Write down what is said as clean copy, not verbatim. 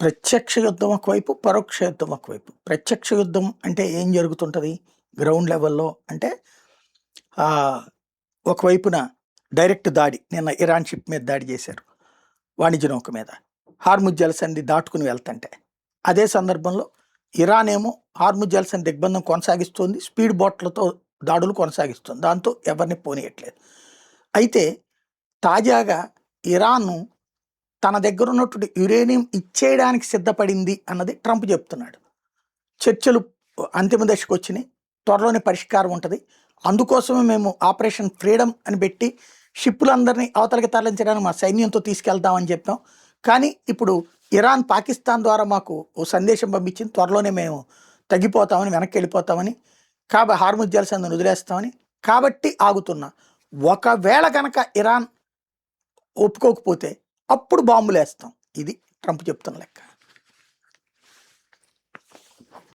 ప్రత్యక్ష యుద్ధం ఒకవైపు, పరోక్ష యుద్ధం ఒకవైపు. ప్రత్యక్ష యుద్ధం అంటే ఏం జరుగుతుంటది? గ్రౌండ్ లెవెల్‌లో అంటే ఆహ్, ఒకవైపున డైరెక్ట్ దాడి. నిన్న ఇరాన్ షిప్ మీద దాడి చేశారు. వాణిజ్య నౌక మీద. హార్ముజ్ జలసంధి దాటుకుని వెళ్తంటే. అదే సందర్భంలో ఇరాన్ ఏమో హార్ముజ్ జలసంధి దిగ్బంధం కొనసాగిస్తోంది. స్పీడ్ బోట్‌లతో దాడులు కొనసాగిస్తుంది. దాంతో ఎవరిని పోనీయట్లేదు. అయితే తాజాగా ఇరాను తన దగ్గర ఉన్నటువంటి యురేనియం ఇచ్చేయడానికి సిద్ధపడింది అన్నది ట్రంప్ చెప్తున్నాడు. చర్చలు అంతిమ దశకు వచ్చినాయి. త్వరలోనే పరిష్కారం ఉంటది. అందుకోసమే మేము ఆపరేషన్ ఫ్రీడమ్ అని పెట్టి షిప్పులందరినీ అవతలకి తరలించడానికి మా సైన్యంతో తీసుకెళ్తామని చెప్పాం. కానీ ఇప్పుడు ఇరాన్ పాకిస్తాన్ ద్వారా మాకు ఓ సందేశం పంపించింది. త్వరలోనే మేము తగ్గిపోతామని, వెనక్కి వెళ్ళిపోతామని, హార్ముజ్ జలసంధిని వదిలేస్తామని. కాబట్టి ఆగుతున్నా. ఒకవేళ గనక ఇరాన్ ఒప్పుకోకపోతే అప్పుడు బాంబులేస్తాం. ఇది ట్రంప్ చెప్తున్న లెక్క.